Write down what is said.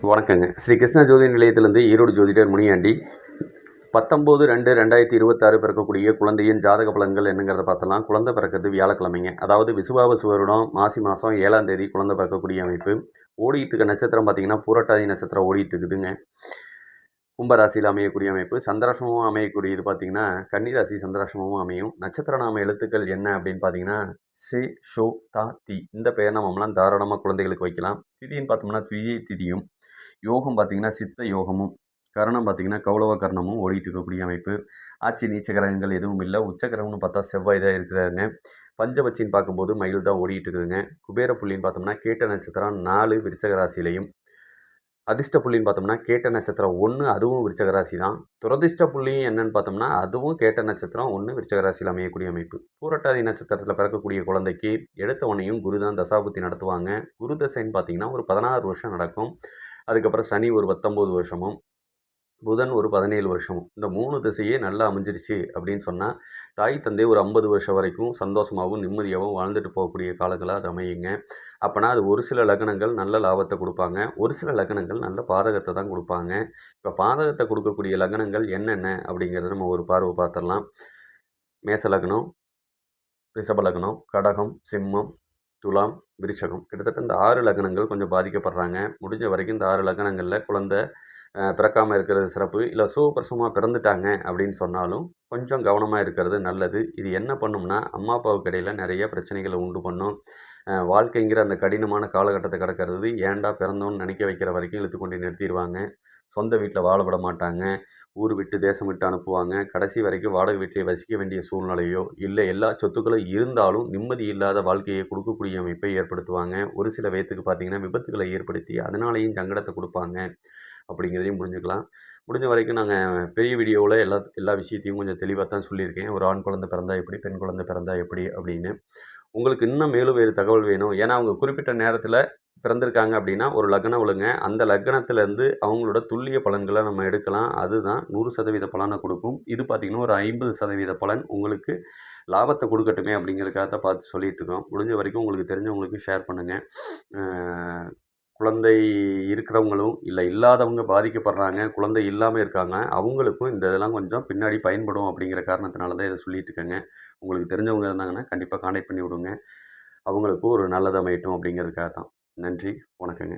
வணக்கங்க. ஸ்ரீ கிருஷ்ண ஜோதி நிலையத்திலிருந்து ஈரோடு ஜோதிடர் முனியாண்டி. 19/2/2026 பிறக்கக்கூடிய குழந்தையின் ஜாதக பலன்கள் என்னங்கிறத பார்த்தலாம். குழந்தை பிறக்கிறது வியாழக்கிழமைங்க. அதாவது விசுவாவசு வருடம் மாசி மாதம் 7ஆம் தேதி குழந்தை பிறக்கக்கூடிய அமைப்பு. ஓடிட்டு இருக்க நட்சத்திரம் பார்த்தீங்கன்னா பூரட்டாதி நட்சத்திரம் ஓடிட்டு இருக்குதுங்க. கும்பராசியில் அமையக்கூடிய அமைப்பு. சந்திராசிரமமும் அமையக்கூடியது பார்த்தீங்கன்னா கன்னிராசி சந்திராசிரமமும் அமையும். நட்சத்திர நாம எழுத்துக்கள் என்ன அப்படின்னு பார்த்தீங்கன்னா சி ஷோ தா தி. இந்த பெயர் நாமெல்லாம் தாராளமாக குழந்தைகளுக்கு வைக்கலாம். திதின்னு பார்த்தோம்னா திதியை திதியும். யோகம் பார்த்தீங்கன்னா சித்த யோகமும், கரணம் பார்த்தீங்கன்னா கௌளவ கரணமும் ஓடிட்டு இருக்கக்கூடிய அமைப்பு. ஆட்சி நீச்ச கிரகங்கள் எதுவும் இல்லை. உச்சக்கிரகம்னு பார்த்தா செவ்வாய் தான் இருக்கிறாருங்க. பஞ்சபட்சின்னு பார்க்கும்போது மயில் தான் ஓடிட்டு இருக்குதுங்க. குபேர புள்ளின்னு பார்த்தோம்னா கேட்ட நட்சத்திரம் 4 விருச்சக ராசியிலையும், அதிர்ஷ்ட புள்ளின்னு பார்த்தோம்னா கேட்ட நட்சத்திரம் 1 அதுவும் விருச்சக ராசி தான். துரதிர்ஷ்ட புள்ளியும் என்னன்னு பார்த்தோம்னா அதுவும் கேட்ட நட்சத்திரம் 1 விருச்சக ராசியில் அமையக்கூடிய அமைப்பு. பூரட்டாதி நட்சத்திரத்தில் பிறக்கக்கூடிய குழந்தைக்கு எடுத்தவனையும் குரு தான் தசாபுத்தி நடத்துவாங்க. குரு தசைன்னு பார்த்தீங்கன்னா ஒரு 16 வருஷம் நடக்கும். அதுக்கப்புறம் சனி ஒரு 19 வருஷமும், புதன் ஒரு 17 வருஷமும். இந்த 3 திசையே நல்லா அமைஞ்சிருச்சு அப்படின்னு சொன்னால் தாய் தந்தை ஒரு 50 வருஷம் வரைக்கும் சந்தோஷமாகவும் நிம்மதியாகவும் வாழ்ந்துட்டு போகக்கூடிய காலங்களாக அது அமையுங்க. அப்போனா அது ஒரு சில லக்னங்கள் நல்ல லாபத்தை கொடுப்பாங்க, ஒரு சில லக்னங்கள் நல்ல பாதகத்தை தான் கொடுப்பாங்க. இப்போ பாதகத்தை கொடுக்கக்கூடிய லக்னங்கள் என்னென்ன அப்படிங்கிறத நம்ம ஒரு பார்வை பார்த்துடலாம். மேச லக்னம், ரிஷப லக்னம், கடகம், சிம்மம், துலாம், விருச்சகம். கிட்டத்தட்ட இந்த 6 லக்னங்கள் கொஞ்சம் பாதிக்கப்படுறாங்க. முடிஞ்ச வரைக்கும் இந்த 6 லக்னங்களில் குழந்தை பிறக்காமல் இருக்கிறது சிறப்பு. இல்லை சுகப்பிரசவமாக பிறந்துட்டாங்க அப்படின்னு சொன்னாலும் கொஞ்சம் கவனமாக இருக்கிறது நல்லது. இது என்ன பண்ணும்னா அம்மா அப்பாவுக்கு இடையில் நிறைய பிரச்சனைகளை உண்டு பண்ணும். வாழ்க்கைங்கிற அந்த கடினமான காலகட்டத்தை கடக்கிறது ஏன்டா பிறந்தோன்னு நினைக்க வைக்கிற வரைக்கும் இழுத்து கொண்டு நிறுத்திடுவாங்க. சொந்த வீட்டில் வாழ விட மாட்டாங்க. ஊர் விட்டு தேசம் விட்டு அனுப்புவாங்க. கடைசி வரைக்கும் வாடகை வீட்டிலே வசிக்க வேண்டிய சூழ்நிலையோ இல்லை எல்லா சொத்துக்களும் இருந்தாலும் நிம்மதி இல்லாத வாழ்க்கையை கொடுக்கக்கூடிய அமைப்பை ஏற்படுத்துவாங்க. ஒரு சில வயதுக்கு பார்த்தீங்கன்னா விபத்துகளை ஏற்படுத்தி அதனாலேயும் சங்கடத்தை கொடுப்பாங்க அப்படிங்கிறதையும் புரிஞ்சுக்கலாம். முடிஞ்ச வரைக்கும் நாங்கள் பெரிய வீடியோவில் எல்லா விஷயத்தையும் கொஞ்சம் தெளிவாக தான் சொல்லியிருக்கேன். ஒரு ஆண் குழந்தை பிறந்தா எப்படி, பெண் குழந்தை பிறந்தா எப்படி அப்படின்னு. உங்களுக்கு இன்னும் மேலும் வேறு தகவல் வேணும், ஏன்னா அவங்க குறிப்பிட்ட நேரத்தில் பிறந்திருக்காங்க அப்படின்னா ஒரு லக்னம் விழுங்க. அந்த லக்னத்திலேருந்து அவங்களோட துல்லிய பலன்களை நம்ம எடுக்கலாம். அதுதான் 100% பலனை கொடுக்கும். இது பார்த்திங்கன்னா ஒரு 50% பலன் உங்களுக்கு லாபத்தை கொடுக்கட்டுமே அப்படிங்கிறதுக்காக தான் பார்த்து சொல்லிகிட்டு இருக்கோம். முடிஞ்ச வரைக்கும் உங்களுக்கு தெரிஞ்சவங்களுக்கு ஷேர் பண்ணுங்கள். குழந்தை இருக்கிறவங்களும் இல்லை இல்லாதவங்க பாதிக்கப்படுறாங்க, குழந்தை இல்லாமல் இருக்காங்க, அவங்களுக்கும் இந்த இதெல்லாம் கொஞ்சம் பின்னாடி பயன்படும் அப்படிங்கிற காரணத்தினால தான் இதை சொல்லிட்டு இருக்கேங்க. உங்களுக்கு தெரிஞ்சவங்க இருந்தாங்கன்னா கண்டிப்பாக கான்டாக்ட் பண்ணி விடுங்க. அவங்களுக்கும் ஒரு நல்லது அமையட்டும் அப்படிங்கிறதுக்காக தான். நன்றி, வணக்கங்க.